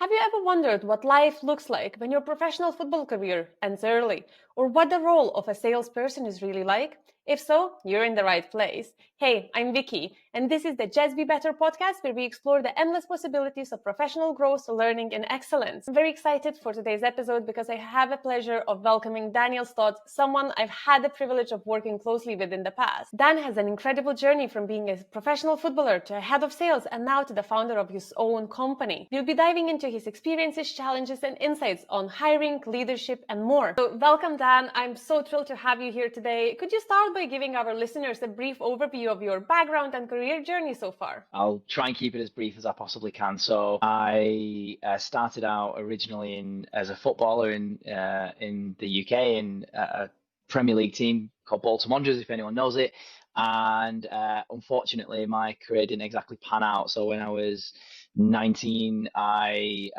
Have you ever wondered what life looks like when your professional football career ends early, or what the role of a salesperson is really like? If so, you're in the right place. Hey, I'm Vicky, and this is the Just Be Better podcast where we explore the endless possibilities of professional growth, learning, and excellence. I'm very excited for today's episode because I have the pleasure of welcoming Daniel Stott, someone I've had the privilege of working closely with in the past. Dan has an incredible journey from being a professional footballer to a head of sales and now to the founder of his own company. We'll be diving into his experiences, challenges, and insights on hiring, leadership, and more. So welcome, Dan. I'm so thrilled to have you here today. Could you start by giving our listeners a brief overview of your background and career journey so far? I'll try and keep it as brief as I possibly can. So I started out originally as a footballer in the UK in a Premier League team called Bolton Wanderers, if anyone knows it. And unfortunately, my career didn't exactly pan out. So when I was 19, I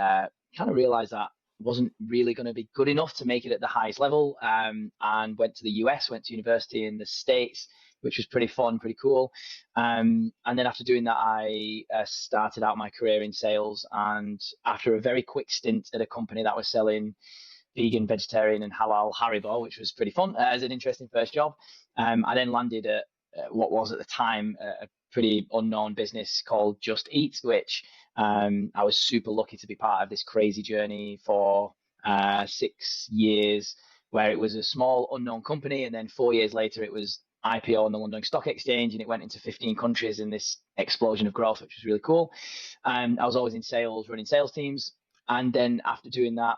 kind of realized that I wasn't really going to be good enough to make it at the highest level, and went to the US, went to university in the States, which was pretty fun, pretty cool. And then after doing that, I started out my career in sales. And after a very quick stint at a company that was selling vegan, vegetarian, and halal Haribo, which was pretty fun as an interesting first job, I then landed at what was at the time a pretty unknown business called Just Eat, which I was super lucky to be part of this crazy journey for 6 years, where it was a small unknown company, and then 4 years later it was IPO on the London Stock Exchange, and it went into 15 countries in this explosion of growth, which was really cool. I was always in sales, running sales teams, and then after doing that,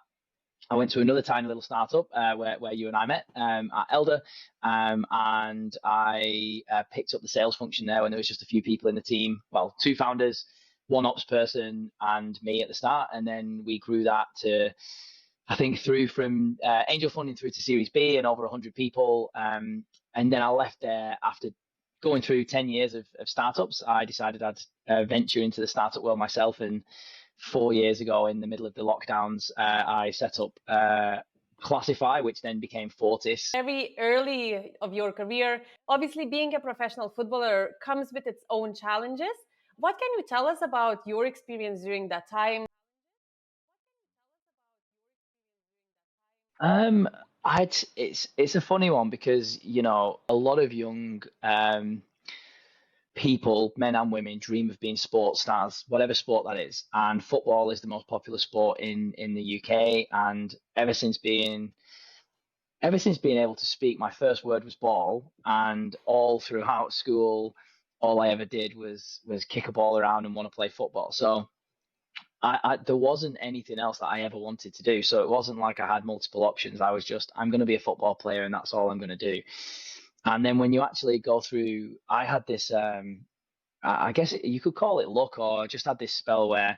I went to another tiny little startup where you and I met at Elder, and I picked up the sales function there when there was just a few people in the team. Well, two founders, one ops person, and me at the start, and then we grew that to, I think, through from angel funding through to Series B and over 100 people. And then I left there after going through 10 years of startups. I decided I'd venture into the startup world myself, and 4 years ago, in the middle of the lockdowns, I set up Classify, which then became Fortis. Very early of your career, obviously being a professional footballer comes with its own challenges. What can you tell us about your experience during that time? It's a funny one because, a lot of young people, men and women, dream of being sports stars, whatever sport that is. And football is the most popular sport in the UK. And ever since being able to speak, my first word was ball, and all throughout school, all I ever did was kick a ball around and want to play football. So there wasn't anything else that I ever wanted to do. So it wasn't like I had multiple options. I was just, I'm going to be a football player, and that's all I'm going to do. And then when you actually go through, I had this, I guess you could call it luck, or just had this spell where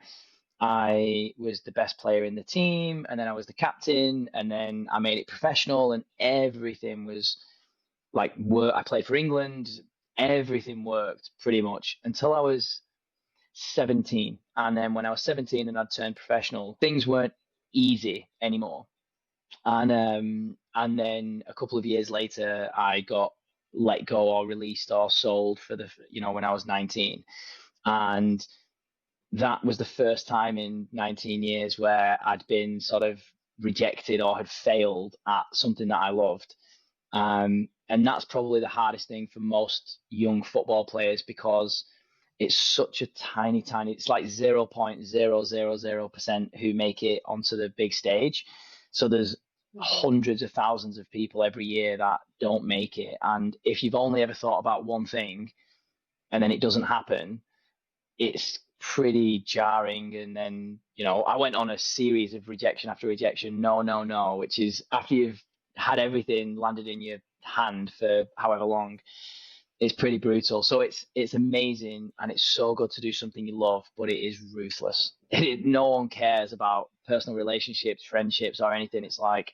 I was the best player in the team, and then I was the captain, and then I made it professional, and everything was like work. I played for England. Everything worked pretty much until I was 17. And then when I was 17 and I'd turned professional, things weren't easy anymore. And then a couple of years later, I got let go or released or sold when I was 19. And that was the first time in 19 years where I'd been sort of rejected or had failed at something that I loved. And that's probably the hardest thing for most young football players, because it's such a tiny, it's like 0.000% who make it onto the big stage. So there's hundreds of thousands of people every year that don't make it. And if you've only ever thought about one thing and then it doesn't happen, it's pretty jarring. And then, I went on a series of rejection after rejection, no, which is after you've had everything landed in your hand for however long. It's pretty brutal. So it's amazing, and it's so good to do something you love, but it is ruthless. No one cares about personal relationships, friendships, or anything. It's like,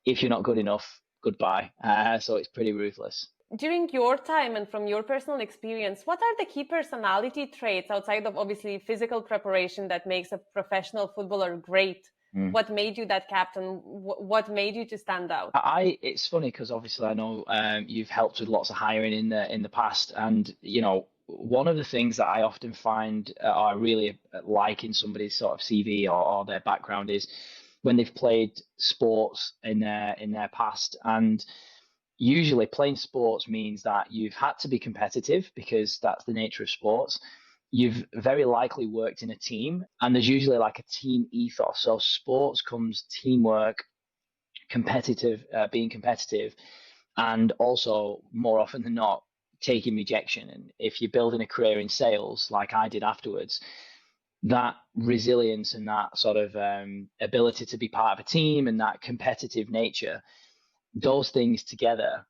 if you're not good enough, goodbye. So it's pretty ruthless. During your time and from your personal experience, what are the key personality traits outside of obviously physical preparation that makes a professional footballer great? What made you that captain? What made you to stand out? It's funny because obviously I know you've helped with lots of hiring in the past, and one of the things that I often find I really like in somebody's sort of CV or their background is when they've played sports in their past. And usually playing sports means that you've had to be competitive because that's the nature of sports. You've very likely worked in a team, and there's usually like a team ethos. So sports comes teamwork, being competitive, and also more often than not taking rejection. And if you're building a career in sales, like I did afterwards, that resilience and that sort of ability to be part of a team and that competitive nature, those things together,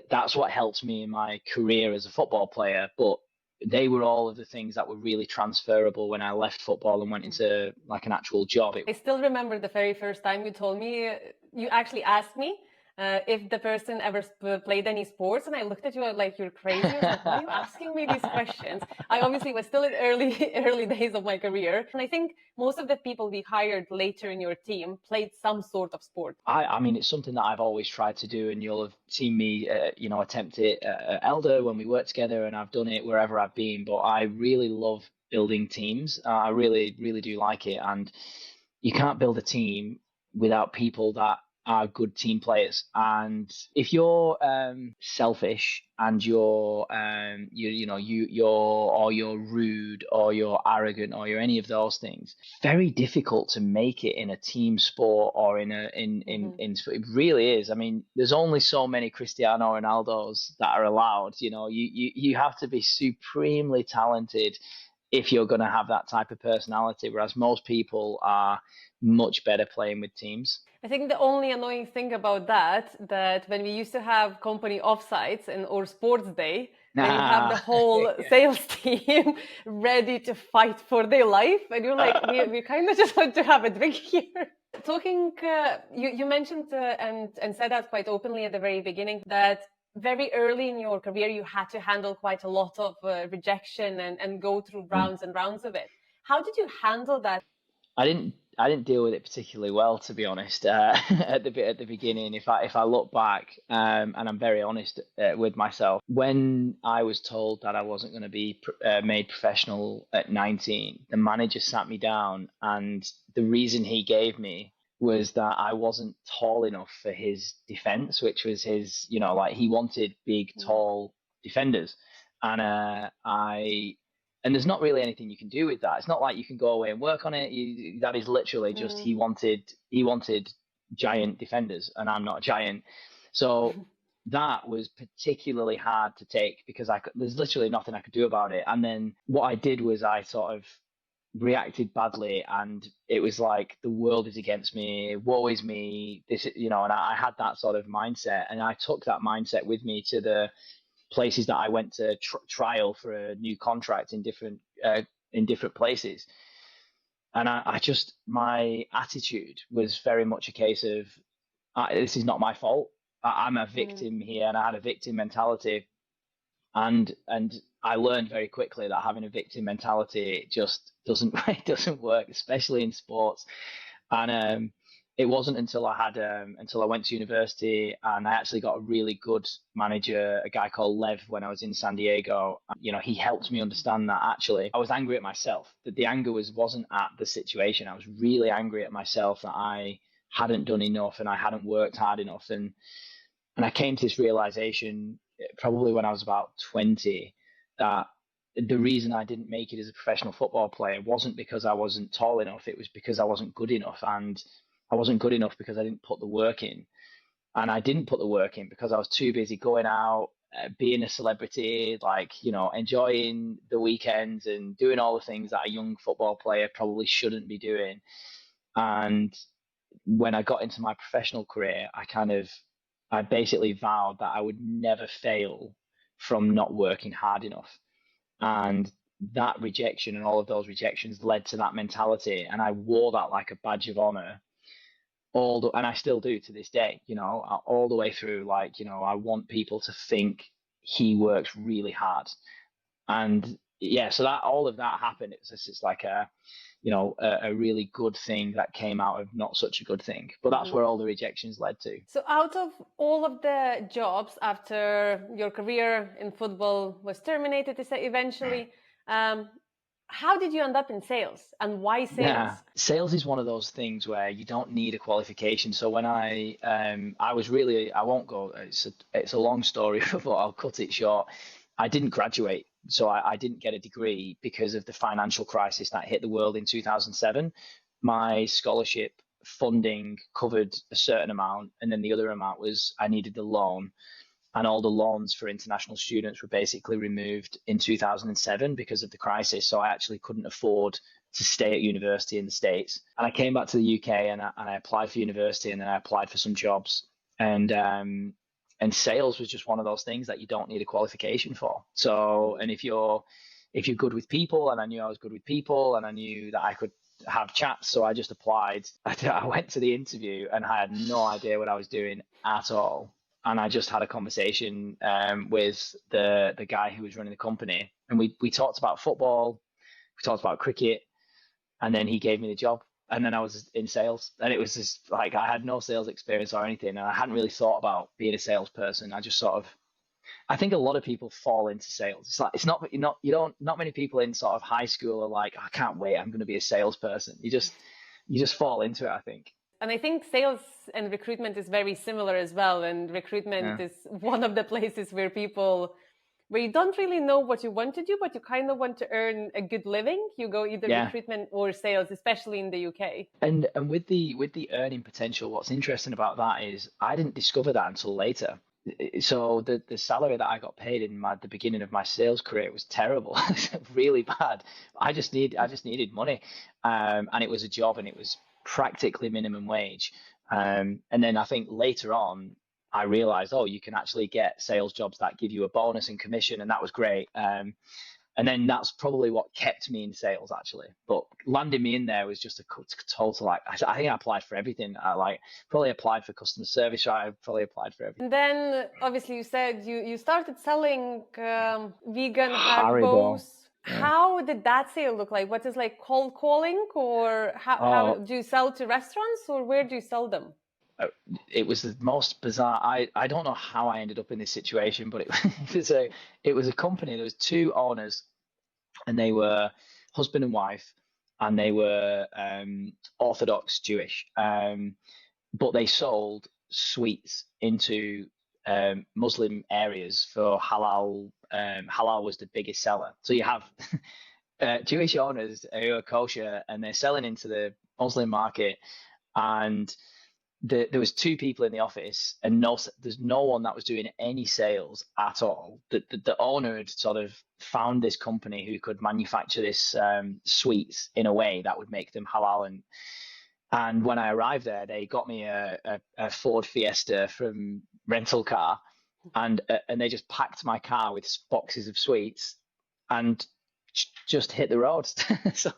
that's what helped me in my career as a football player. But they were all of the things that were really transferable when I left football and went into like an actual job. I still remember the very first time you told me, you actually asked me if the person ever played any sports, and I looked at you like you're crazy. I was like, why are you asking me these questions? I obviously was still in early days of my career, and I think most of the people we hired later in your team played some sort of sport. I mean, it's something that I've always tried to do, and you'll have seen me, attempt it at Elder when we worked together, and I've done it wherever I've been. But I really love building teams. I really, really do like it, and you can't build a team without people that are good team players. And if you're selfish and you're rude or you're arrogant or you're any of those things, very difficult to make it in a team sport or in it really is. I mean, there's only so many Cristiano Ronaldos that are allowed. You have to be supremely talented if you're going to have that type of personality, whereas most people are much better playing with teams. I think the only annoying thing about that when we used to have company offsites or sports day, then you have the whole sales team ready to fight for their life, and you're like, we kind of just want to have a drink here. Talking, you mentioned and said that quite openly at the very beginning that very early in your career you had to handle quite a lot of rejection and go through rounds and rounds of it. How did you handle that? I didn't deal with it particularly well, to be honest. At the beginning, if I look back, and I'm very honest with myself, when I was told that I wasn't going to be made professional at 19, the manager sat me down, and the reason he gave me was that I wasn't tall enough for his defense, which was his, like he wanted big, tall defenders, and and there's not really anything you can do with that. It's not like you can go away and work on it. That is literally just he wanted giant defenders, and I'm not a giant, so that was particularly hard to take because there's literally nothing I could do about it. And then what I did was I sort of reacted badly, and it was like the world is against me, woe is me. This, and I had that sort of mindset, and I took that mindset with me to the places that I went to trial for a new contract in different places. And my attitude was very much a case of this is not my fault. I'm a victim here, and I had a victim mentality, and I learned very quickly that having a victim mentality just doesn't work, especially in sports. And it wasn't until I went to university and I actually got a really good manager, a guy called Lev, when I was in San Diego. He helped me understand that actually I was angry at myself, that the anger wasn't at the situation. I was really angry at myself that I hadn't done enough and I hadn't worked hard enough. And I came to this realization probably when I was about 20 that the reason I didn't make it as a professional football player wasn't because I wasn't tall enough. It was because I wasn't good enough. And I wasn't good enough because I didn't put the work in. And I didn't put the work in because I was too busy going out, being a celebrity, enjoying the weekends and doing all the things that a young football player probably shouldn't be doing. And when I got into my professional career, I basically vowed that I would never fail from not working hard enough. And that rejection and all of those rejections led to that mentality. And I wore that like a badge of honor and I still do to this day, all the way through. I want people to think he works really hard. And yeah, so that all of that happened. It's like a really good thing that came out of not such a good thing. But that's where all the rejections led to. So out of all of the jobs after your career in football was terminated eventually, um, how did you end up in sales and why Yeah, sales? sales is one of those things where you don't need a qualification. So when I was really, I won't go, it's a long story, but I'll cut it short. I didn't graduate, so I didn't get a degree because of the financial crisis that hit the world in 2007. My scholarship funding covered a certain amount, and then the other amount was I needed the loan, and all the loans for international students were basically removed in 2007 because of the crisis. So I actually couldn't afford to stay at university in the States. And I came back to the UK and I applied for university, and then I applied for some jobs. And sales was just one of those things that you don't need a qualification for. So, and if you're good with people, and I knew I was good with people, and I knew that I could have chats, so I just applied. I went to the interview and I had no idea what I was doing at all. And I just had a conversation with the guy who was running the company, and we talked about football, we talked about cricket, and then he gave me the job. And then I was in sales, and it was just like I had no sales experience or anything, and I hadn't really thought about being a salesperson. I just sort of, I think a lot of people fall into sales. It's like it's not you don't not many people in sort of high school are like, I can't wait, I'm going to be a salesperson. You just fall into it, I think. And I think sales and recruitment is very similar as well. And recruitment Yeah. is one of the places where you don't really know what you want to do, but you kind of want to earn a good living. You go either Yeah. recruitment or sales, especially in the UK. And with the earning potential, what's interesting about that is I didn't discover that until later. So the salary that I got paid in the beginning of my sales career was terrible, really bad. I just needed money, and it was a job, and it was practically minimum wage. And then I think later on, I realized, oh, you can actually get sales jobs that give you a bonus and commission, and that was great. And then that's probably what kept me in sales, actually. But landing me in there was just a total, like, I think I applied for everything. I like probably applied for customer service. I probably applied for everything. And then obviously you said you started selling vegan Haribo. Haribos. Yeah. How did that sale look like? What is like cold calling, or how Oh, do you sell to restaurants, or where do you sell them? uh, it was the most bizarre. I don't know how I ended up in this situation, but it was a company. There was two owners, and they were husband and wife, and they were Orthodox Jewish. But they sold sweets into Muslim areas for halal. Halal was the biggest seller. So you have Jewish owners who are kosher, and they're selling into the Muslim market. And there was two people in the office, and there's no one that was doing any sales at all. The owner had sort of found this company who could manufacture this sweets in a way that would make them halal. And when I arrived there, they got me a Ford Fiesta from rental car, and they just packed my car with boxes of sweets, and just hit the road. So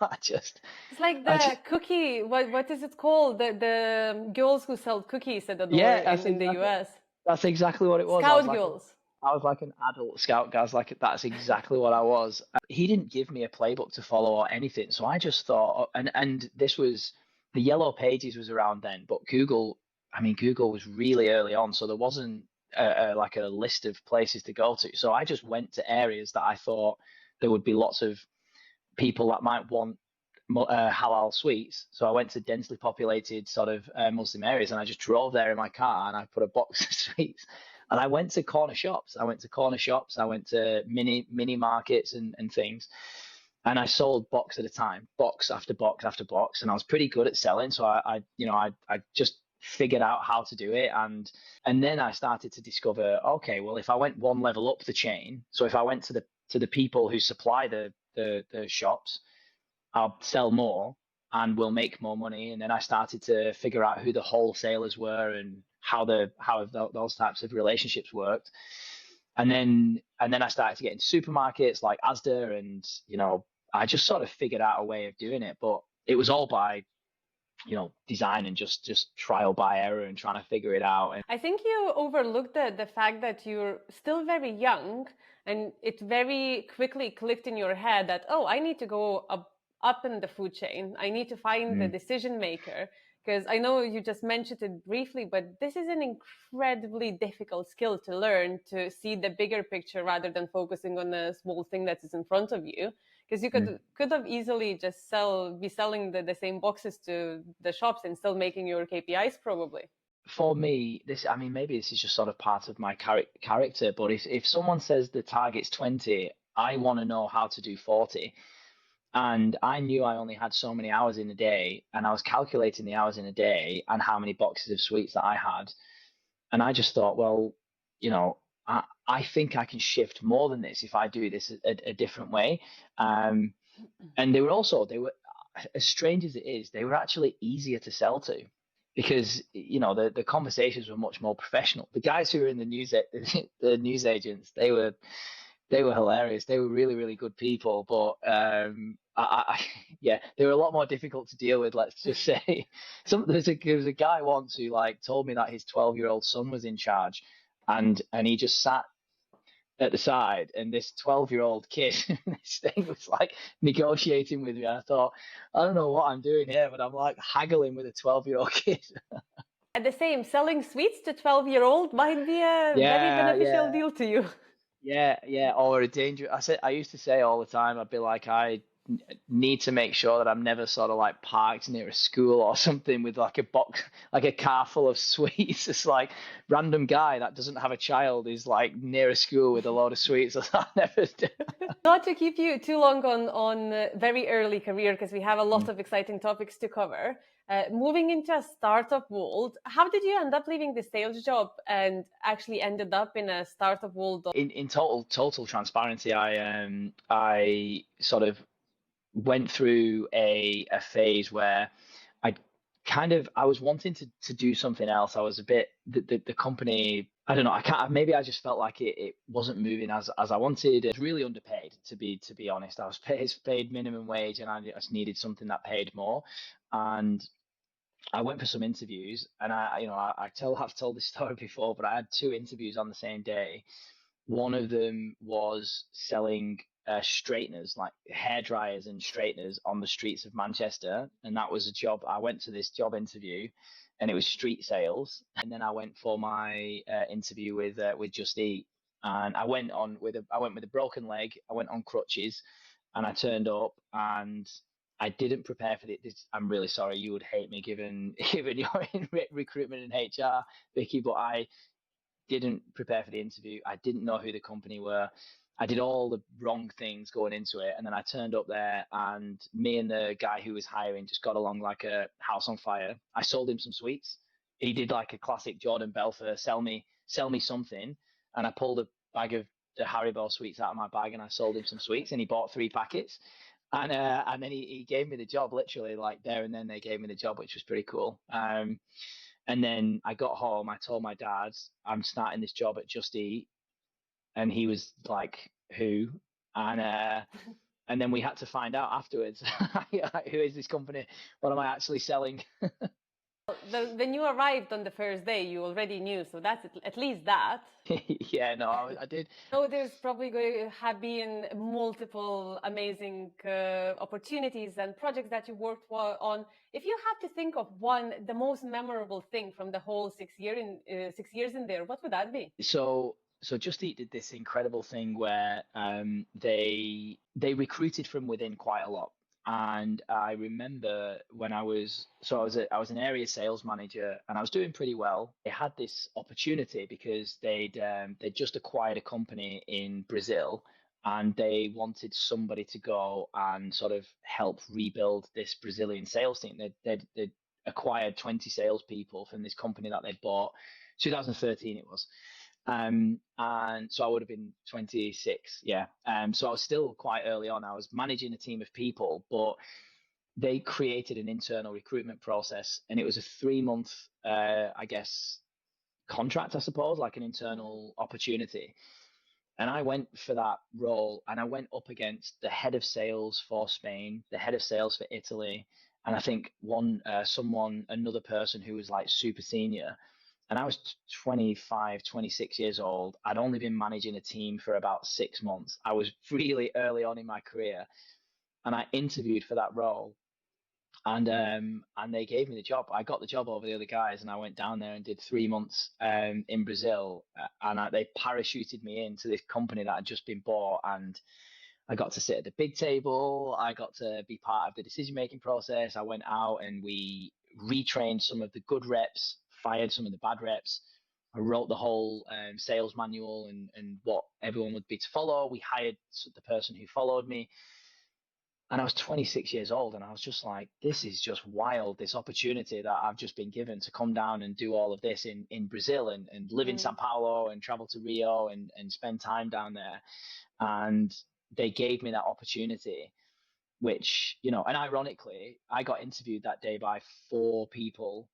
It's like I the just, cookie. What is it called? The girls who sell cookies at the door yeah, in the US. that's exactly what it was. Scout girls. I was like an adult scout guy. I was like, that's exactly what I was. He didn't give me a playbook to follow or anything, so I just thought, and this was the Yellow Pages was around then, but Google, I mean, Google was really early on, so there wasn't like a list of places to go to. So I just went to areas that I thought there would be lots of people that might want halal sweets. So I went to densely populated sort of Muslim areas, and I just drove there in my car, and I put a box of sweets. And I went to corner shops. I went to mini markets and things. And I sold box at a time, box after box after box, and I was pretty good at selling. So I just figured out how to do it, and then I started to discover, okay, well, if I went one level up the chain, so if I went to the people who supply the shops, I'll sell more and we'll make more money. And then I started to figure out who the wholesalers were and how those types of relationships worked. And then I started to get into supermarkets like Asda, and I just sort of figured out a way of doing it. But it was all by design and just trial by error and trying to figure it out. And I think you overlooked the fact that you're still very young, and it very quickly clicked in your head that, oh, I need to go up in the food chain. I need to find the mm, decision maker. Because I know you just mentioned it briefly, but this is an incredibly difficult skill to learn, to see the bigger picture rather than focusing on a small thing that is in front of you. Because you mm. could have easily just be selling the same boxes to the shops and still making your KPIs probably. For me, I mean, maybe this is just sort of part of my character, but if someone says the target's 20, I want to know how to do 40. And I knew I only had so many hours in a day, and I was calculating the hours in a day and how many boxes of sweets that I had. And I just thought, well, you know, I think I can shift more than this if I do this a different way. Um, and they were, as strange as it is, they were actually easier to sell to because, the conversations were much more professional. The guys who were in the the news agents, they were hilarious. They were really, really good people, but yeah, they were a lot more difficult to deal with. Let's just say, there was a guy once who like told me that his 12-year-old son was in charge, and he just sat at the side, and this 12-year-old kid, this thing was like negotiating with me. I thought, I don't know what I'm doing here, but I'm like haggling with a 12-year-old kid. At the same, selling sweets to 12-year-old might be a very Yeah, beneficial yeah. deal to you. Yeah, yeah, or a danger. I used to say all the time, I'd be like, need to make sure that I'm never sort of like parked near a school or something with like a box, like a car full of sweets. It's like random guy that doesn't have a child is like near a school with a load of sweets. I never do. Not to keep you too long on very early career, because we have a lot Mm. of exciting topics to cover. Moving into a startup world, how did you end up leaving the sales job and actually ended up in a startup world? In total transparency, I sort of went through a phase where I I was wanting to do something else. I was a bit the company. I don't know. I can't. Maybe I just felt like it wasn't moving as I wanted. It was really underpaid, to be honest. I was paid minimum wage, and I just needed something that paid more. And I went for some interviews, and I've told this story before, but I had two interviews on the same day. One of them was selling straighteners, like hair dryers and straighteners on the streets of Manchester. And that was a job. I went to this job interview and it was street sales. And then I went for my interview with Just Eat. And I went with a broken leg. I went on crutches and I turned up and I didn't prepare for this. I'm really sorry. You would hate me given you're in recruitment and HR, Vicky, but I didn't prepare for the interview. I didn't know who the company were. I did all the wrong things going into it. And then I turned up there and me and the guy who was hiring just got along like a house on fire. I sold him some sweets. He did like a classic Jordan Belfort, sell me something. And I pulled a bag of the Haribo sweets out of my bag and I sold him some sweets and he bought 3 packets. And then he gave me the job literally like there and then they gave me the job, which was pretty cool. And then I got home, I told my dad, I'm starting this job at Just Eat. And he was like, who? And and then we had to find out afterwards, who is this company? What am I actually selling? When you arrived on the first day, you already knew, so that's at least that. Yeah, no, I did. No, there's probably going to have been multiple amazing opportunities and projects that you worked on. If you had to think of one, the most memorable thing from the whole 6 years in there, what would that be? So Just Eat did this incredible thing where they recruited from within quite a lot. And I remember when I was an area sales manager and I was doing pretty well. They had this opportunity because they'd just acquired a company in Brazil and they wanted somebody to go and sort of help rebuild this Brazilian sales team. They'd acquired 20 salespeople from this company that they'd bought. 2013 it was. And so I would have been 26, yeah. So I was still quite early on. I was managing a team of people, but they created an internal recruitment process, and it was a 3-month, I guess, contract, I suppose, like an internal opportunity. And I went for that role, and I went up against the head of sales for Spain, the head of sales for Italy, And I think another person who was like super senior, and I was 25, 26 years old. I'd only been managing a team for about 6 months. I was really early on in my career, and I interviewed for that role, and they gave me the job. I got the job over the other guys, and I went down there and did 3 months in Brazil, they parachuted me into this company that had just been bought, and I got to sit at the big table. I got to be part of the decision making process. I went out and we retrained some of the good reps, fired some of the bad reps. I wrote the whole sales manual and what everyone would be to follow. We hired the person who followed me. And I was 26 years old, and I was just like, this is just wild, this opportunity that I've just been given to come down and do all of this in Brazil and live in Sao Paulo and travel to Rio and spend time down there. And they gave me that opportunity, which, and ironically, I got interviewed that day by 4 people.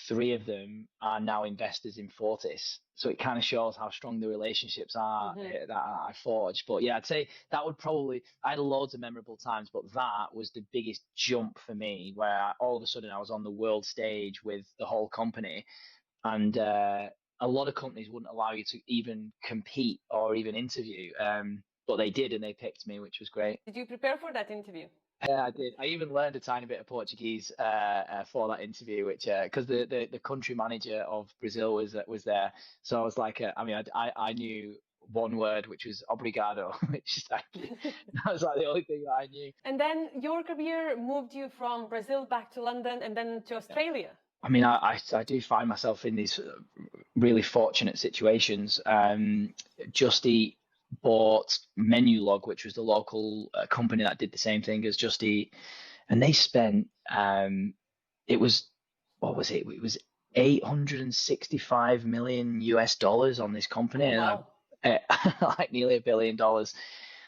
3 of them are now investors in Fortis. So it kind of shows how strong the relationships are that I forged. But yeah, I'd say that would probably, I had loads of memorable times, but that was the biggest jump for me, where all of a sudden I was on the world stage with the whole company. And a lot of companies wouldn't allow you to even compete or even interview. But they did, and they picked me, which was great. Did you prepare for that interview? Yeah, I did. I even learned a tiny bit of Portuguese for that interview, which because the country manager of Brazil was there, so I was like, I knew one word, which was obrigado, which is like, that was like the only thing that I knew. And then your career moved you from Brazil back to London and then to Australia. I mean, I do find myself in these really fortunate situations. Just Eat bought Menulog, which was the local company that did the same thing as Just Eat, and they spent it was what was it? It was 865 million US dollars on this company, Wow. and like nearly $1 billion.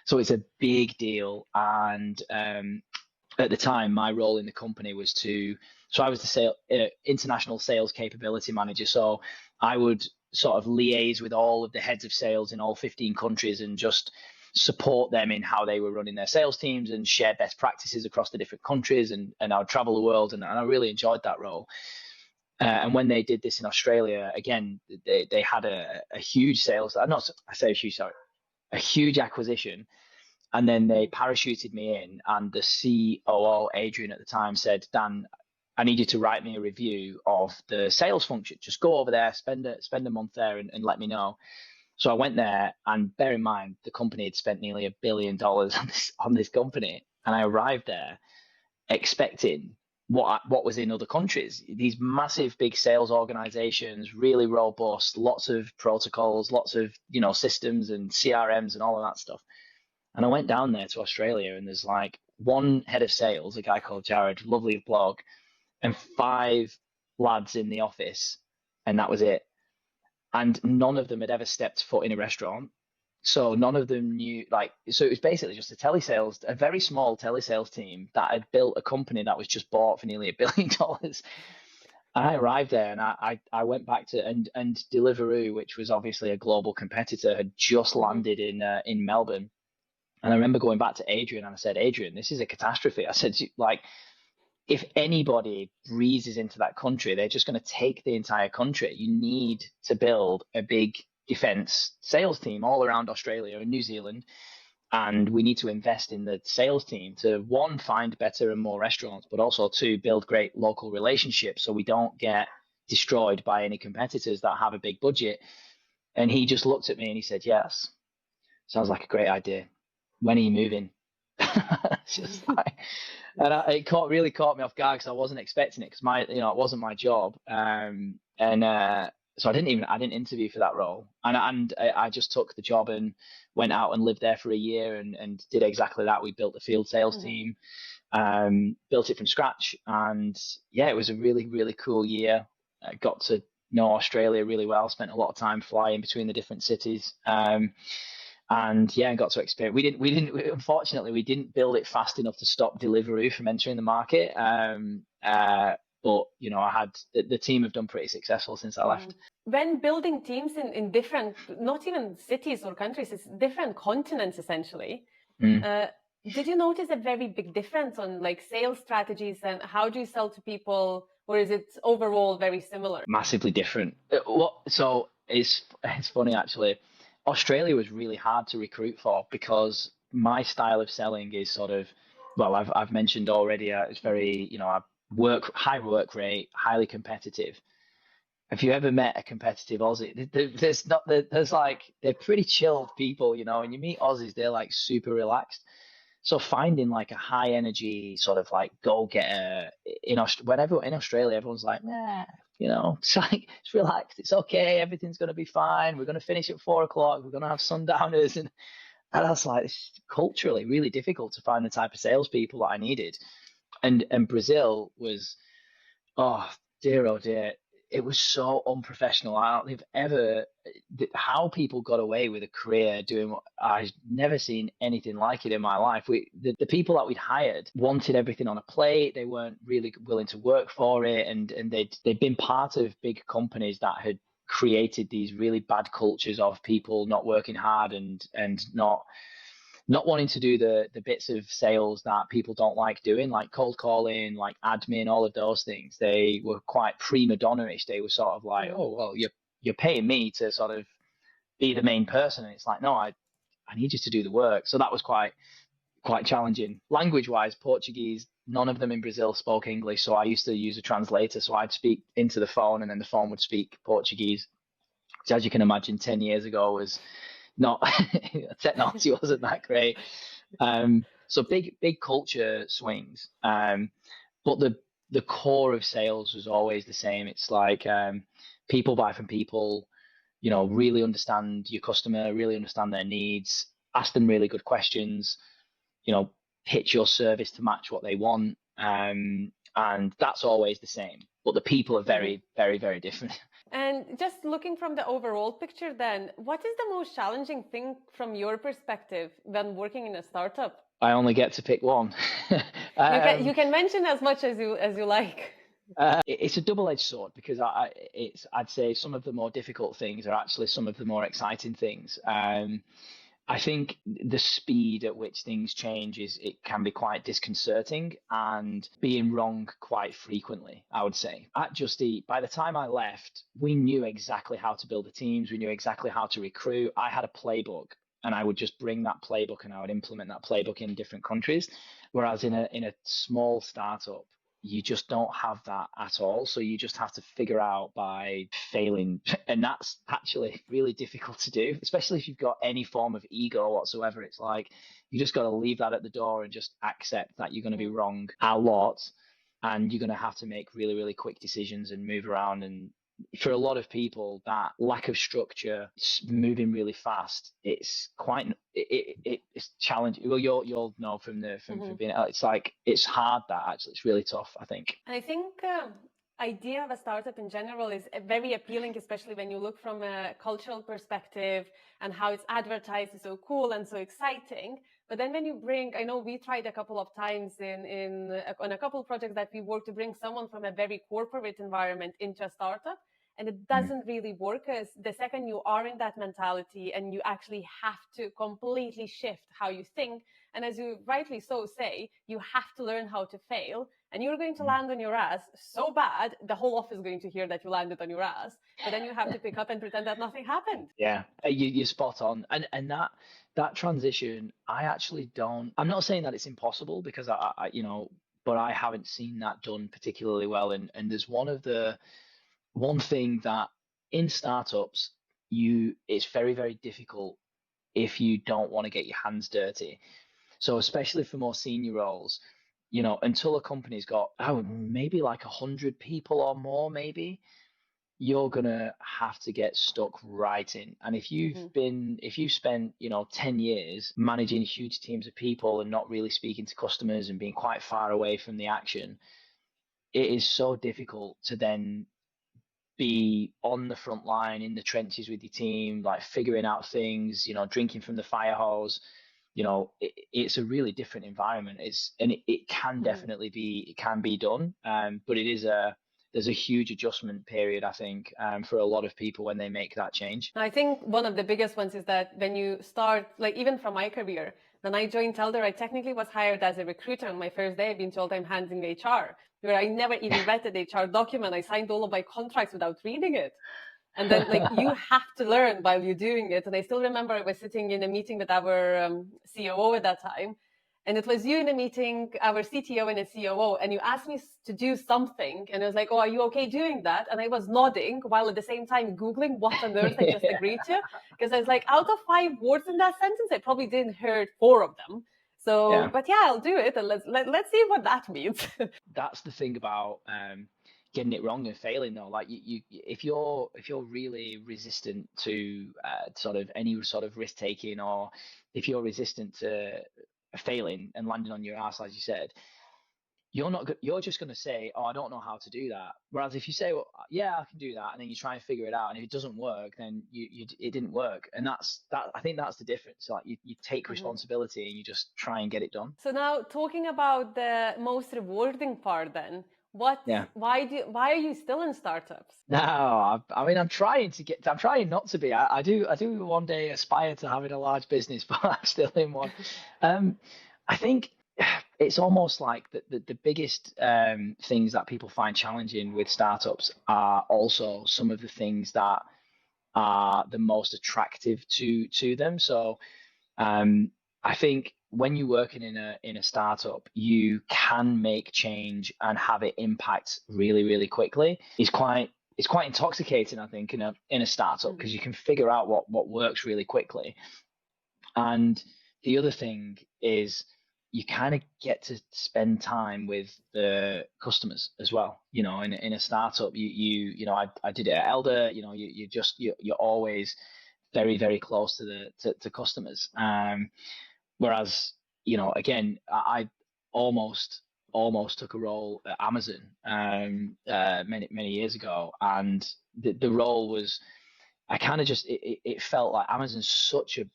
So it's a big deal. And at the time, my role in the company was so I was the international sales capability manager. So I would sort of liaise with all of the heads of sales in all 15 countries and just support them in how they were running their sales teams and share best practices across the different countries. And I would travel the world, and I really enjoyed that role. And when they did this in Australia, again, they had a huge sales, a huge acquisition. And then they parachuted me in, and the COO, Adrian, at the time said, Dan, I need you to write me a review of the sales function. Just go over there, spend a month there, and let me know. So I went there, and bear in mind, the company had spent nearly $1 billion on this company. And I arrived there expecting what was in other countries. These massive, big sales organizations, really robust, lots of protocols, lots of, systems and CRMs and all of that stuff. And I went down there to Australia, and there's like one head of sales, a guy called Jared, lovely blog, and 5 lads in the office, and that was it. And none of them had ever stepped foot in a restaurant. So none of them knew, so it was basically just a very small telesales team that had built a company that was just bought for nearly $1 billion. I arrived there, and I went back to, and Deliveroo, which was obviously a global competitor, had just landed in Melbourne. And I remember going back to Adrian, and I said, Adrian, this is a catastrophe. I said, if anybody breezes into that country, they're just going to take the entire country. You need to build a big defense sales team all around Australia and New Zealand. And we need to invest in the sales team to, 1, find better and more restaurants, but also 2, build great local relationships so we don't get destroyed by any competitors that have a big budget. And he just looked at me and he said, yes, sounds like a great idea. When are you moving? Just like, and it really caught me off guard because I wasn't expecting it, because it wasn't my job. So I didn't interview for that role, and I just took the job and went out and lived there for a year and did exactly that. We built the field sales team, built it from scratch, and yeah, it was a really, really cool year. I got to know Australia really well. Spent a lot of time flying between the different cities. And yeah, I got to experience. Unfortunately, we didn't build it fast enough to stop Deliveroo from entering the market. But I had the team have done pretty successful since I left. When building teams in different, not even cities or countries, it's different continents essentially. Did you notice a very big difference on like sales strategies and how do you sell to people, or is it overall very similar? Massively different. So it's funny actually. Australia was really hard to recruit for because my style of selling is sort of, well, I've mentioned already. It's very, I work high work rate, highly competitive. Have you ever met a competitive Aussie? There's not, there's like, they're pretty chilled people, and you meet Aussies, they're like super relaxed. So finding like a high energy sort of like go getter whenever in Australia, everyone's like, nah, it's like it's relaxed, it's okay, everything's gonna be fine. We're gonna finish at 4 o'clock. We're gonna have sundowners, and I was like, it's culturally really difficult to find the type of salespeople that I needed. And Brazil was, oh dear, oh dear. It was so unprofessional. I don't think I've ever, how people got away with a career doing what I've never seen anything like it in my life. The people that we'd hired wanted everything on a plate. They weren't really willing to work for it. And they'd been part of big companies that had created these really bad cultures of people not working hard and not wanting to do the bits of sales that people don't like doing, like cold calling, like admin, all of those things. They were quite prima donna-ish. They were sort of like, Mm. oh, well, you're paying me to sort of be the main person. And it's like, no, I need you to do the work. So that was quite challenging. Language-wise, Portuguese, none of them in Brazil spoke English. So I used to use a translator. So I'd speak into the phone and then the phone would speak Portuguese. Which, as you can imagine, 10 years ago was not technology wasn't that great. So big culture swings. But the core of sales was always the same. It's like people buy from people, really understand your customer, really understand their needs, ask them really good questions, pitch your service to match what they want. And that's always the same. But the people are Mhm. very, very, very different. And just looking from the overall picture, then, what is the most challenging thing from your perspective when working in a startup? I only get to pick one. You can mention as much as you like. It's a double-edged sword because I'd say some of the more difficult things are actually some of the more exciting things. I think the speed at which things change it can be quite disconcerting and being wrong quite frequently, I would say. At Just Eat, by the time I left, we knew exactly how to build the teams, we knew exactly how to recruit. I had a playbook and I would just bring that playbook and I would implement that playbook in different countries. Whereas in a small startup, you just don't have that at all. So you just have to figure out by failing. And that's actually really difficult to do, especially if you've got any form of ego whatsoever. It's like you just got to leave that at the door and just accept that you're going to be wrong a lot. And you're going to have to make really, really quick decisions and move around. And for a lot of people, that lack of structure, moving really fast, it's quite it's challenging. Well, you'll know from being it's like it's hard that actually it's really tough, I think. And I think idea of a startup in general is very appealing, especially when you look from a cultural perspective and how it's advertised is so cool and so exciting. But then when you bring, I know we tried a couple of times on a couple of projects that we worked to bring someone from a very corporate environment into a startup. And it doesn't really work as the second you are in that mentality and you actually have to completely shift how you think. And as you rightly so say, you have to learn how to fail and you're going to land on your ass so bad, the whole office is going to hear that you landed on your ass. But then you have to pick up and pretend that nothing happened. Yeah, you're spot on. And that transition, I actually don't. I'm not saying that it's impossible because but I haven't seen that done particularly well. And there's one thing that in startups, it's very, very difficult if you don't want to get your hands dirty. So especially for more senior roles, until a company's got maybe like 100 people or more, maybe you're gonna have to get stuck right in. And if you've spent 10 years managing huge teams of people and not really speaking to customers and being quite far away from the action, it is so difficult to then be on the front line in the trenches with your team, like figuring out things, drinking from the fire hose. It's a really different environment. It can definitely it can be done. But there's a huge adjustment period, I think, for a lot of people when they make that change. I think one of the biggest ones is that when you start, like even from my career, Then I joined Telder. I technically was hired as a recruiter. On my first day, I've been told I'm handling HR, where I never even read the HR document. I signed all of my contracts without reading it. And then, like, you have to learn while you're doing it. And I still remember I was sitting in a meeting with our COO at that time. And it was you in a meeting, our CTO and a COO, and you asked me to do something. And I was like, oh, are you okay doing that? And I was nodding while at the same time Googling what on earth I just agreed to. Because I was like, out of 5 words in that sentence, I probably didn't hear 4 of them. So, but yeah, I'll do it. And let's see what that means. That's the thing about getting it wrong and failing though. Like if you're really resistant to sort of any sort of risk taking, or if you're resistant to failing and landing on your ass, as you said, you're just going to say, oh, I don't know how to do that. Whereas if you say, well, yeah, I can do that, and then you try and figure it out, and if it doesn't work, then it didn't work. And I think that's the difference. Like you take responsibility and you just try and get it done. So now, talking about the most rewarding part, then Yeah. why are you still in startups? No, I mean, I'm trying not to be. I do one day aspire to having a large business, but I'm still in one. I think it's almost like the biggest things that people find challenging with startups are also some of the things that are the most attractive to them. So I think when you're working in a startup, you can make change and have it impact really, really quickly. It's quite intoxicating, I think, in a startup, because you can figure out what works really quickly. And the other thing is you kind of get to spend time with the customers as well. You know, in a startup, I did it at Elder. You know, you're always very, very close to customers. Whereas, again, I almost took a role at Amazon many years ago, and the role was, I kind of just it felt like Amazon's such a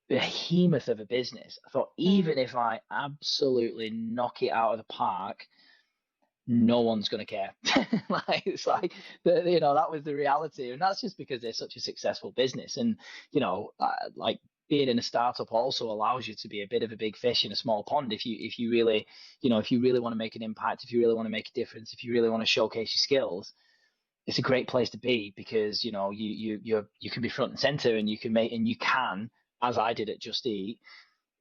behemoth of a business. I thought, even if I absolutely knock it out of the park, no one's going to care. It's like that was the reality, and that's just because they're such a successful business. And like being in a startup also allows you to be a bit of a big fish in a small pond. If you really want to make an impact, if you really want to make a difference, if you really want to showcase your skills, it's a great place to be, because you can be front and center, and you can, as I did at Just Eat,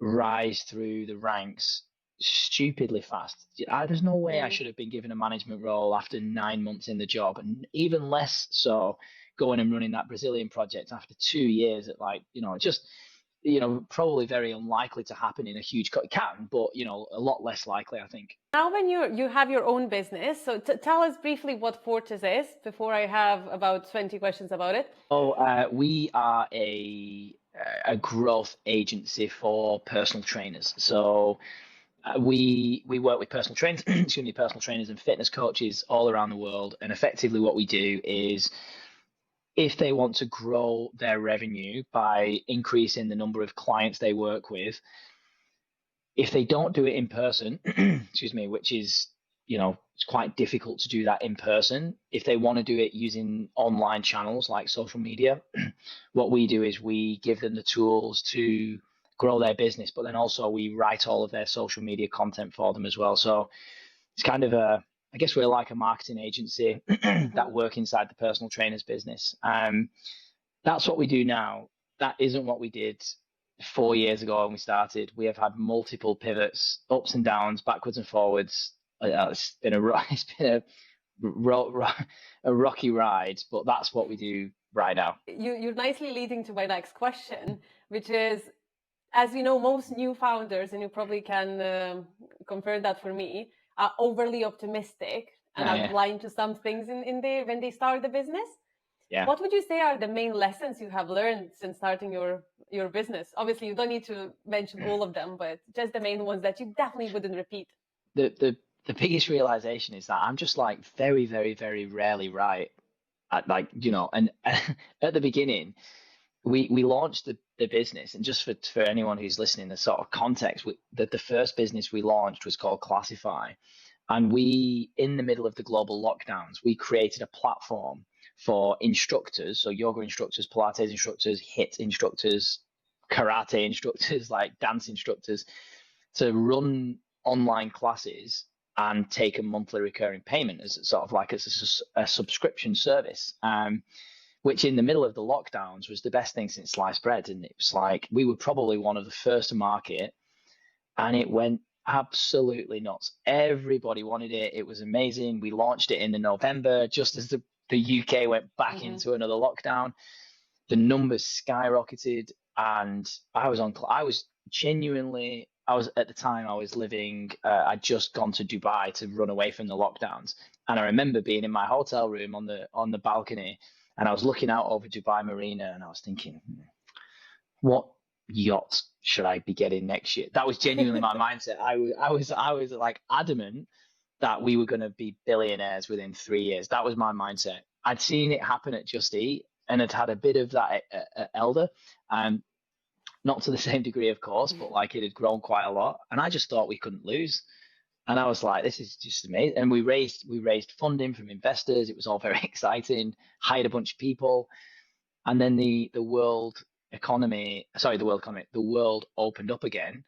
rise through the ranks stupidly fast. There's no way I should have been given a management role after 9 months in the job, and even less so going and running that Brazilian project after 2 years at probably very unlikely to happen in a huge it can, but a lot less likely, I think. Now, when you have your own business, so tell us briefly what Fortis is before I have about 20 questions about it. We are a growth agency for personal trainers. So we work with personal trainers, personal trainers and fitness coaches all around the world. And effectively what we do is, if they want to grow their revenue by increasing the number of clients they work with, if they don't do it in person, which is, it's quite difficult to do that in person. If they want to do it using online channels like social media, what we do is we give them the tools to grow their business, but then also we write all of their social media content for them as well. So it's kind of I guess we're like a marketing agency that work inside the personal trainers business. That's what we do now. That isn't what we did 4 years ago when we started. We have had multiple pivots, ups and downs, backwards and forwards. It's been a rocky ride, but that's what we do right now. You're nicely leading to my next question, which is, as you know, most new founders, and you probably can confirm that for me, are overly optimistic and are blind to some things when they start the business. Yeah. What would you say are the main lessons you have learned since starting your business? Obviously, you don't need to mention all of them, but just the main ones that you definitely wouldn't repeat. The biggest realization is that I'm just like very, very, very rarely right. And at the beginning, we launched the business, and just for anyone who's listening, the sort of context, the first business we launched was called Classify. And we, in the middle of the global lockdowns, we created a platform for instructors, so yoga instructors, Pilates instructors, HIIT instructors, karate instructors, like dance instructors, to run online classes and take a monthly recurring payment as sort of like as a subscription service, which in the middle of the lockdowns was the best thing since sliced bread. And it was like we were probably one of the first to market, and it went absolutely nuts. Everybody wanted it. It was amazing. We launched it in the November, just as the UK went back into another lockdown. The numbers skyrocketed, and I was genuinely, I was at the time, I was living, I'd just gone to Dubai to run away from the lockdowns. And I remember being in my hotel room on the balcony, and I was looking out over Dubai Marina, and I was thinking, what yacht should I be getting next year? That was genuinely my mindset. I was like adamant that we were going to be billionaires within 3 years. That was my mindset. I'd seen it happen at Just Eat, and had a bit of that at Elder, not to the same degree, of course, but like it had grown quite a lot. And I just thought we couldn't lose. And I was like, this is just amazing. And we raised funding from investors. It was all very exciting. Hired a bunch of people, and then the world opened up again.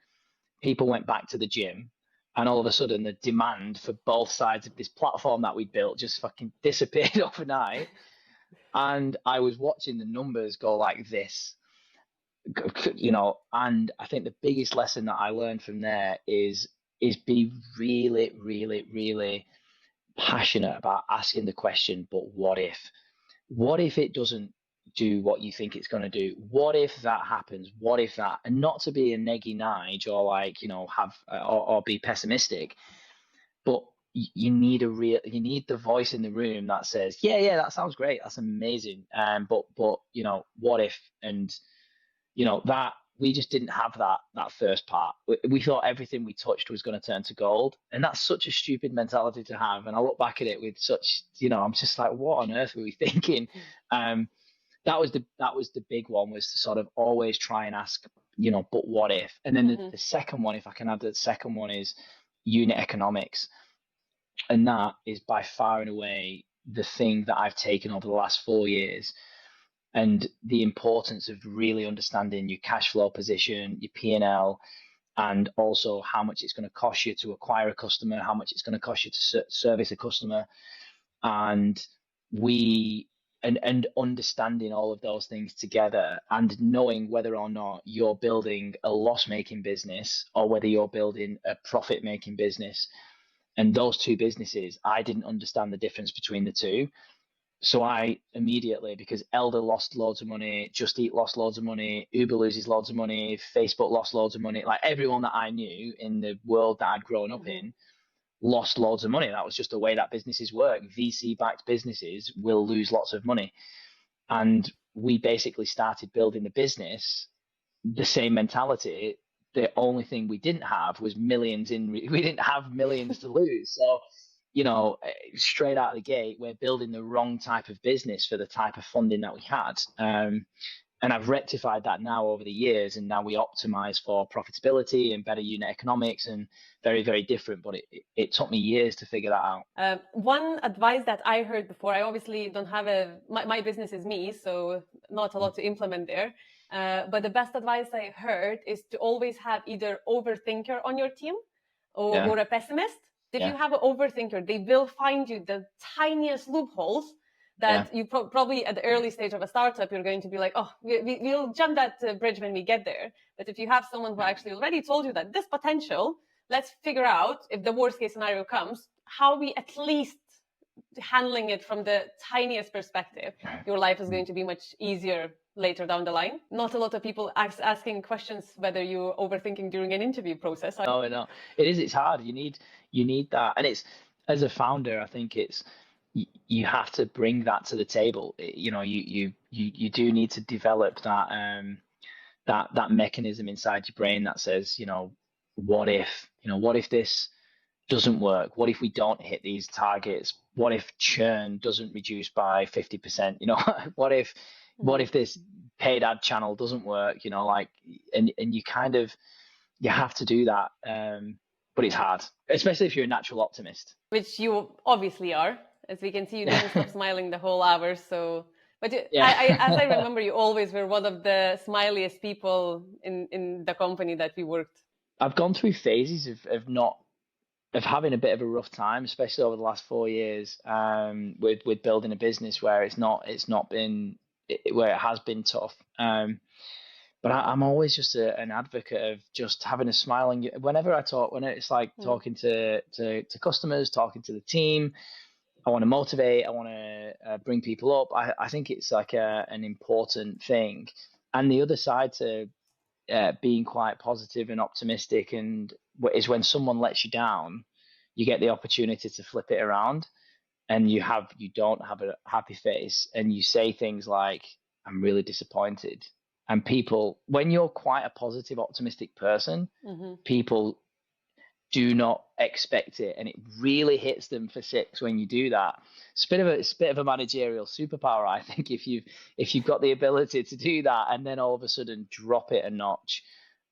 People went back to the gym, and all of a sudden the demand for both sides of this platform that we built just fucking disappeared overnight. And I was watching the numbers go like this, and I think the biggest lesson that I learned from there is be really, really, really passionate about asking the question, but what if? What if it doesn't do what you think it's going to do? What if that happens? What if that? And not to be a neggy Nige or like, or be pessimistic, but you need the voice in the room that says, yeah, that sounds great. That's amazing. But what if? And, that we just didn't have that first part. We thought everything we touched was going to turn to gold. And that's such a stupid mentality to have. And I look back at it with such, I'm just like, what on earth were we thinking? That was the big one, was to sort of always try and ask, but what if? And then the second one, if I can add, the second one is unit economics. And that is by far and away the thing that I've taken over the last 4 years, and the importance of really understanding your cash flow position, your P&L, and also how much it's going to cost you to acquire a customer, how much it's going to cost you to service a customer. And understanding all of those things together, and knowing whether or not you're building a loss-making business or whether you're building a profit-making business. And those two businesses, I didn't understand the difference between the two. So I immediately, because Elder lost loads of money, Just Eat lost loads of money, Uber loses loads of money, Facebook lost loads of money, like everyone that I knew in the world that I'd grown up in lost loads of money. That was just the way that businesses work. VC-backed businesses will lose lots of money. And we basically started building the business, the same mentality. The only thing we didn't have was millions we didn't have millions to lose. So, straight out of the gate, we're building the wrong type of business for the type of funding that we had. And I've rectified that now over the years, and now we optimize for profitability and better unit economics, and very, very different. But it took me years to figure that out. One advice that I heard before, I obviously don't have my business is me, so not a lot to implement there. But the best advice I heard is to always have either overthinker on your team or a pessimist. If you have an overthinker, they will find you the tiniest loopholes that you probably at the early stage of a startup, you're going to be like, oh, we'll jump that bridge when we get there. But if you have someone who actually already told you that this potential, let's figure out, if the worst case scenario comes, how we at least handling it from the tiniest perspective, your life is going to be much easier later down the line. Not a lot of people asking questions whether you're overthinking during an interview process. No, it's hard. You need that. And it's, as a founder, I think you have to bring that to the table. You do need to develop that mechanism inside your brain that says, what if this doesn't work? What if we don't hit these targets? What if churn doesn't reduce by 50%? What if this paid ad channel doesn't work? And you have to do that. But it's hard, especially if you're a natural optimist. Which you obviously are. As we can see, you didn't stop smiling the whole hour. So But Yeah. as I remember, you always were one of the smiliest people in the company that we worked. I've gone through phases of having a bit of a rough time, especially over the last 4 years, with building a business where it's not been where it has been tough. But I'm always just an advocate of just having a smile. And whenever I talk, when it's like Mm. talking to customers, talking to the team, I want to motivate. I want to bring people up. I think it's like an important thing. And the other side to being quite positive and optimistic, and is when someone lets you down, you get the opportunity to flip it around, and you don't have a happy face, and you say things like, "I'm really disappointed." And people, when you're quite a positive, optimistic person, Hmm. people do not expect it, and it really hits them for six when you do that. It's a bit of a managerial superpower, I think, if you've got the ability to do that, and then all of a sudden drop it a notch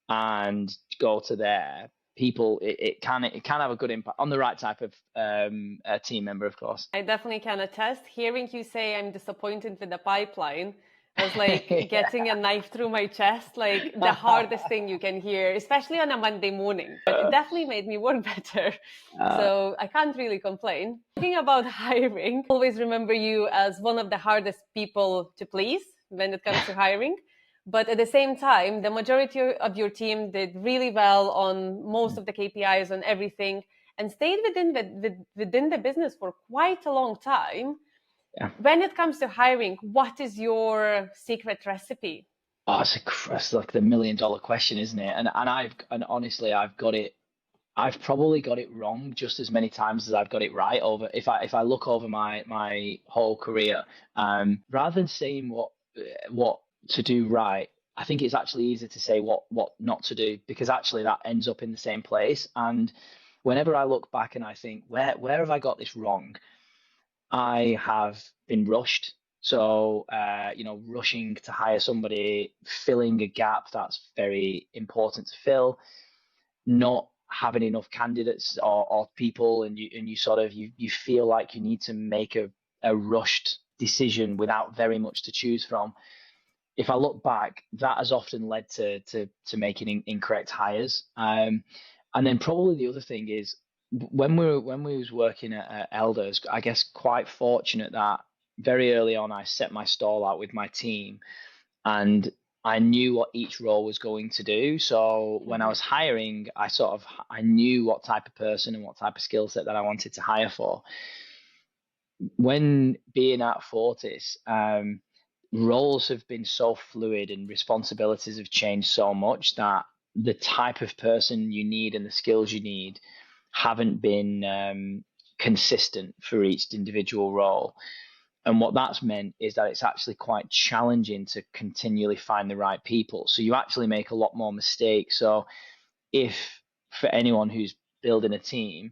and go to there. People, it can have a good impact on the right type of a team member, of course. I definitely can attest. Hearing you say I'm disappointed with the pipeline was like getting a knife through my chest, like the hardest thing you can hear, especially on a Monday morning. But it definitely made me work better. Uh, So I can't really complain. Talking about hiring, I always remember you as one of the hardest people to please when it comes to hiring. But at the same time, the majority of your team did really well on most of the KPIs, on everything, and stayed within the business for quite a long time. yeah. When it comes to hiring, what is your secret recipe? Oh, it's like the $1 million question, isn't it? And honestly, I've got it. I've probably got it wrong just as many times as I've got it right. Over if I look over my whole career, rather than saying what to do right, I think it's actually easier to say what not to do, because actually that ends up in the same place. And whenever I look back and I think, where have I got this wrong? I have been rushed. So, rushing to hire somebody, filling a gap that's very important to fill, not having enough candidates or people, and you sort of you feel like you need to make a rushed decision without very much to choose from. If I look back, that has often led to making incorrect hires. And then probably the other thing is, when we was working at Elders, I guess quite fortunate that very early on I set my stall out with my team, and I knew what each role was going to do. So when I Mhm. was hiring, I knew what type of person and what type of skill set that I wanted to hire for. When being at Fortis, roles have been so fluid and responsibilities have changed so much that the type of person you need and the skills you need haven't been consistent for each individual role. And what that's meant is that it's actually quite challenging to continually find the right people. So you actually make a lot more mistakes. So if for anyone who's building a team,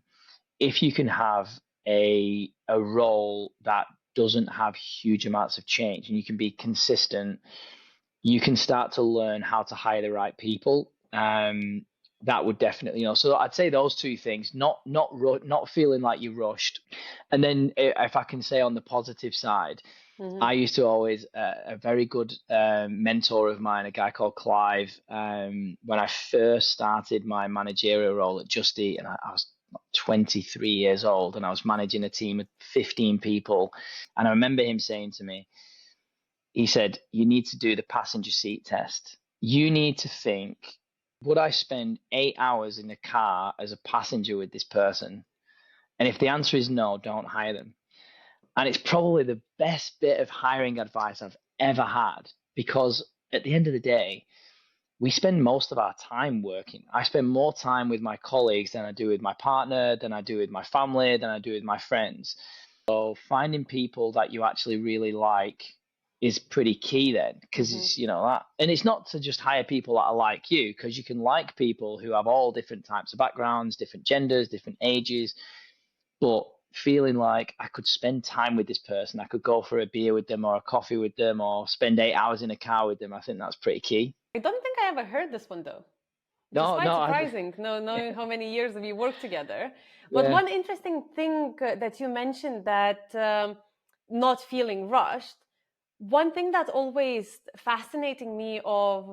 if you can have a role that doesn't have huge amounts of change and you can be consistent, you can start to learn how to hire the right people. That would definitely, so I'd say those two things, not feeling like you're rushed. And then if I can say on the positive side, Mhm. I used to always, a very good mentor of mine, a guy called Clive, when I first started my managerial role at Just Eat, and I was 23 years old, and I was managing a team of 15 people. And I remember him saying to me, he said, "You need to do the passenger seat test. You need to think, would I spend 8 hours in a car as a passenger with this person? And if the answer is no, don't hire them." And it's probably the best bit of hiring advice I've ever had, because at the end of the day, we spend most of our time working. I spend more time with my colleagues than I do with my partner, than I do with my family, than I do with my friends. So finding people that you actually really like is pretty key then, because Mhm. it's, that, and it's not to just hire people that are like you, because you can like people who have all different types of backgrounds, different genders, different ages, but feeling like I could spend time with this person, I could go for a beer with them or a coffee with them or spend 8 hours in a car with them, I think that's pretty key. I don't think I ever heard this one though, which is No, quite no, surprising, knowing how many years we worked together. But yeah, one interesting thing that you mentioned, that not feeling rushed. One thing that's always fascinating me of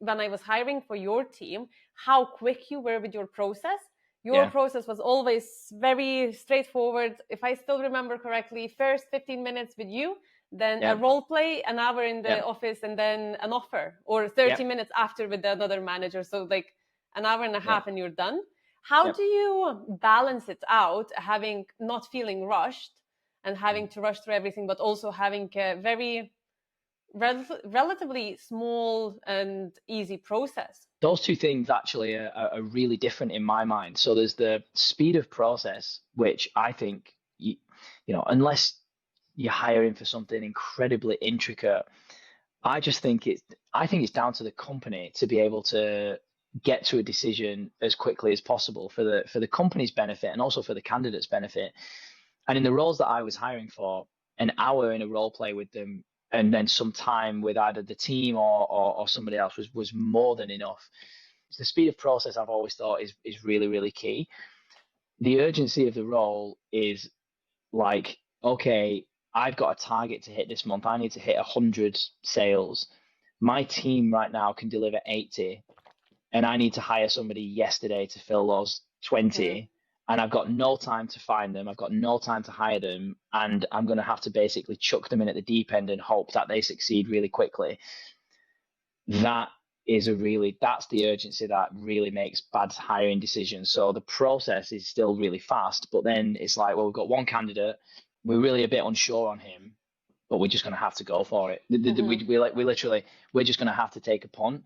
when I was hiring for your team, how quick you were with your process. Your Yeah, process was always very straightforward. If I still remember correctly, first 15 minutes with you, then a yeah, role play, an hour in yeah, the office, and then an offer, or 30 yeah, minutes after with another manager. So like an hour and a yeah, half and you're done. How yeah. do you balance it out, having not feeling rushed and having to rush through everything, but also having a very relatively small and easy process? Those two things actually are really different in my mind. So there's the speed of process, which I think unless you're hiring for something incredibly intricate, I just think it's down to the company to be able to get to a decision as quickly as possible for the company's benefit and also for the candidate's benefit. And in the roles that I was hiring for, an hour in a role play with them and then some time with either the team or somebody else was more than enough. The speed of process I've always thought is really, really key. The urgency of the role is like, okay, I've got a target to hit this month. I need to hit 100 sales. My team right now can deliver 80, and I need to hire somebody yesterday to fill those Mm. 20. And I've got no time to find them. I've got no time to hire them. And I'm going to have to basically chuck them in at the deep end and hope that they succeed really quickly. That that's the urgency that really makes bad hiring decisions. So the process is still really fast, but then it's like, well, we've got one candidate, we're really a bit unsure on him, but we're just going to have to go for it. Mm-hmm. We literally, we're just going to have to take a punt.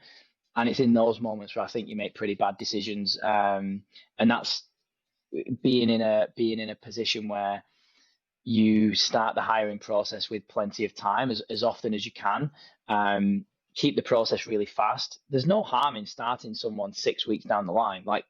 And it's in those moments where I think you make pretty bad decisions. And that's being in a position where you start the hiring process with plenty of time as often as you can. Keep the process really fast. There's no harm in starting someone 6 weeks down the line. Like,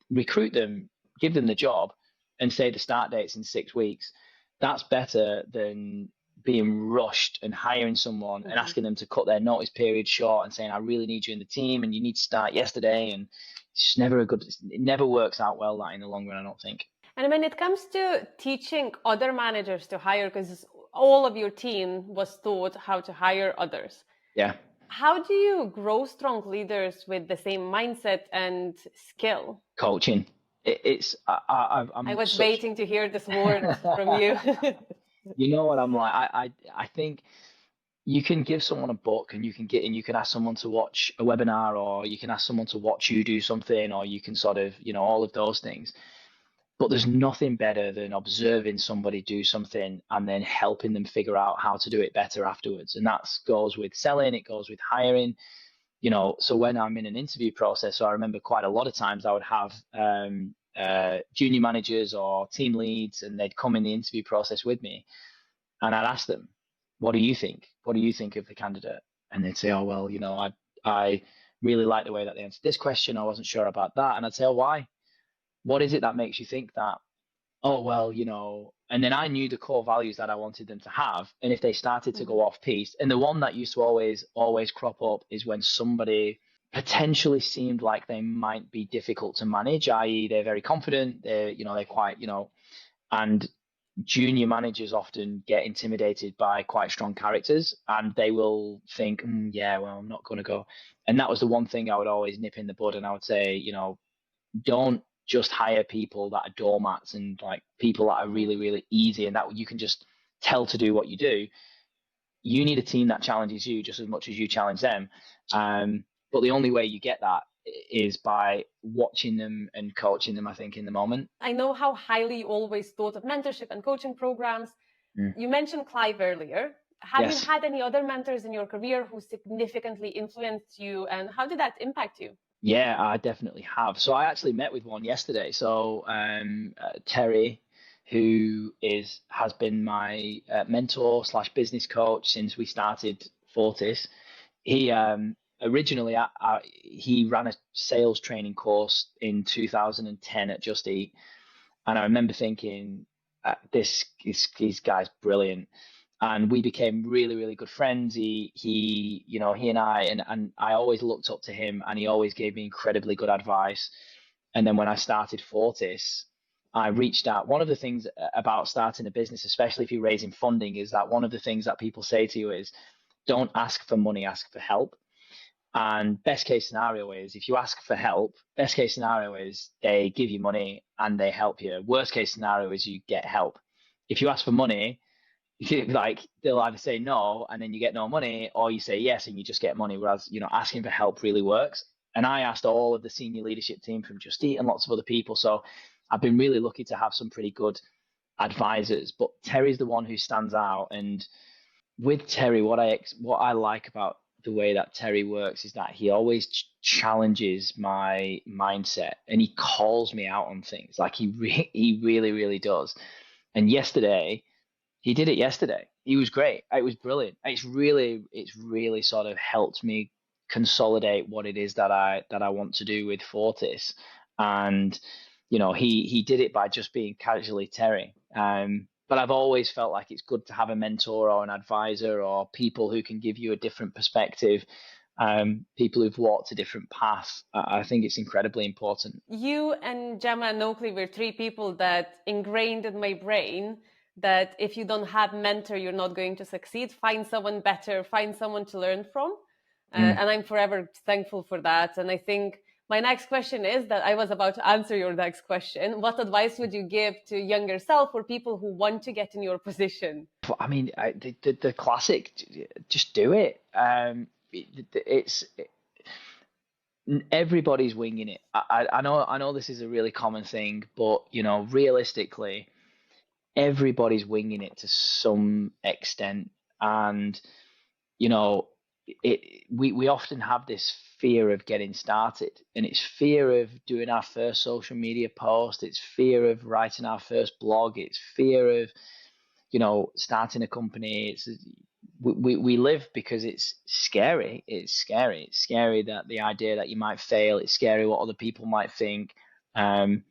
recruit them, give them the job, and say the start date's in 6 weeks. That's better than being rushed and hiring someone and Mm-hmm. asking them to cut their notice period short and saying, I really need you in the team and you need to start yesterday. And it's never it never works out well that in the long run, I don't think. And when it comes to teaching other managers to hire, because all of your team was taught how to hire others, Yeah. how do you grow strong leaders with the same mindset and skill? Coaching. It's I I'm was such. waiting to hear this word from you. You know what I'm like. I think you can give someone a book and you can ask someone to watch a webinar, or you can ask someone to watch you do something, or you can sort of, all of those things. But there's nothing better than observing somebody do something and then helping them figure out how to do it better afterwards. And that goes with selling, it goes with hiring. So when I'm in an interview process, so I remember quite a lot of times I would have junior managers or team leads, and they'd come in the interview process with me, and I'd ask them, "What do you think? What do you think of the candidate?" And they'd say, "Oh, well, I really like the way that they answered this question. I wasn't sure about that." And I'd say, "Oh, why? What is it that makes you think that?" "Oh, well, and then I knew the core values that I wanted them to have. And if they started to Mhm. go off piece, and the one that used to always crop up is when somebody potentially seemed like they might be difficult to manage, i.e., they're very confident, they're quite, and junior managers often get intimidated by quite strong characters, and they will think, yeah, well, I'm not going to go. And that was the one thing I would always nip in the bud, and I would say, don't just hire people that are doormats and like people that are really, really easy and that you can just tell to do what you do. You need a team that challenges you just as much as you challenge them. But the only way you get that is by watching them and coaching them, I think, in the moment. I know how highly you always thought of mentorship and coaching programs. Mm. You mentioned Clive earlier. Have you Yes. had any other mentors in your career who significantly influenced you, and how did that impact you? Yeah, I definitely have. So I actually met with one yesterday. So Terry, who has been my mentor slash business coach since we started Fortis. He originally he ran a sales training course in 2010 at Just Eat, and I remember thinking, this guy's brilliant. And we became really, really good friends. He and I always looked up to him, and he always gave me incredibly good advice. And then when I started Fortis, I reached out. One of the things about starting a business, especially if you're raising funding, is that one of the things that people say to you is, don't ask for money, ask for help. And best case scenario is, if you ask for help, best case scenario is they give you money and they help you. Worst case scenario is you get help. If you ask for money, like they'll either say no and then you get no money, or you say yes and you just get money. Whereas, asking for help really works. And I asked all of the senior leadership team from Just Eat and lots of other people. So I've been really lucky to have some pretty good advisors. But Terry's the one who stands out. And with Terry, what I like about the way that Terry works is that he always challenges my mindset, and he calls me out on things. Like he really, really does. And he did it yesterday. He was great. It was brilliant. It's really sort of helped me consolidate what it is that I want to do with Fortis. And he did it by just being casually Terry. But I've always felt like it's good to have a mentor or an advisor or people who can give you a different perspective, people who've walked a different path. I think it's incredibly important. You and Gemma and Oakley were three people that ingrained in my brain that if you don't have mentor, you're not going to succeed. Find someone better, find someone to learn from. And I'm forever thankful for that. And I think my next question is that I was about to answer your next question. What advice would you give to younger self or people who want to get in your position? I mean, the classic, just do it. Everybody's winging it. I know this is a really common thing, but realistically, everybody's winging it to some extent. And we often have this fear of getting started, and it's fear of doing our first social media post, it's fear of writing our first blog, it's fear of starting a company. We live because it's scary. It's scary that the idea that you might fail. It's scary what other people might think. And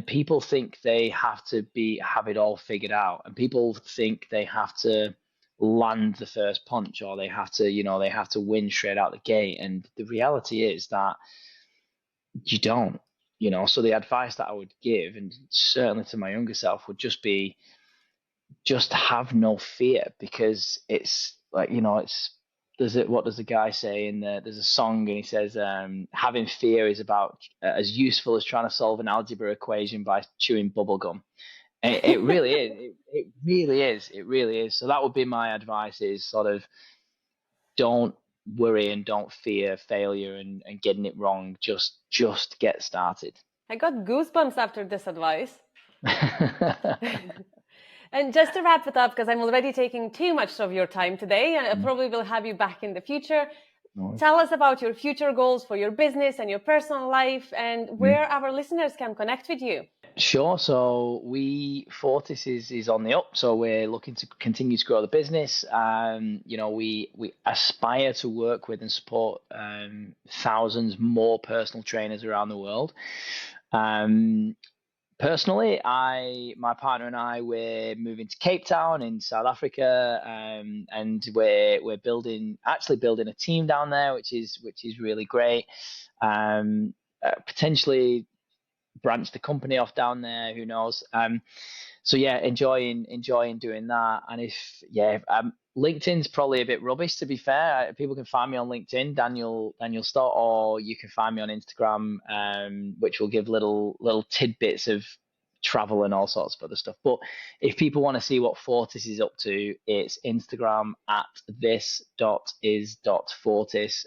people think they have to have it all figured out, and people think they have to land the first punch, or they have to win straight out the gate. And the reality is that you don't. So the advice that I would give, and certainly to my younger self, would just be, just have no fear, because it's like, what does the guy say there's a song, and he says, having fear is about as useful as trying to solve an algebra equation by chewing bubble gum. And it really is. It really is. So that would be my advice, is sort of don't worry and don't fear failure and getting it wrong. Just get started. I got goosebumps after this advice. And just to wrap it up, because I'm already taking too much of your time today, and I probably will have you back in the future. Tell us about your future goals for your business and your personal life, and where our listeners can connect with you. Sure. So Fortis is on the up. So we're looking to continue to grow the business. We aspire to work with and support thousands more personal trainers around the world. Personally, my partner and I, we're moving to Cape Town in South Africa, and we're building a team down there, which is really great. Potentially branch the company off down there, who knows? So yeah, enjoying doing that. And LinkedIn's probably a bit rubbish, to be fair. People can find me on LinkedIn, Daniel Stott, or you can find me on Instagram, which will give little tidbits of travel and all sorts of other stuff. But if people want to see what Fortis is up to, it's Instagram at this.is.fortis,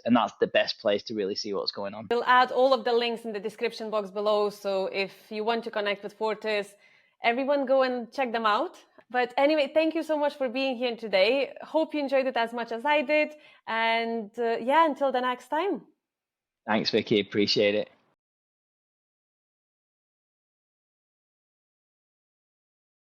and that's the best place to really see what's going on. We'll add all of the links in the description box below, so if you want to connect with Fortis, everyone go and check them out. But anyway, thank you so much for being here today. Hope you enjoyed it as much as I did, and until the next time. Thanks, Vicky. Appreciate it.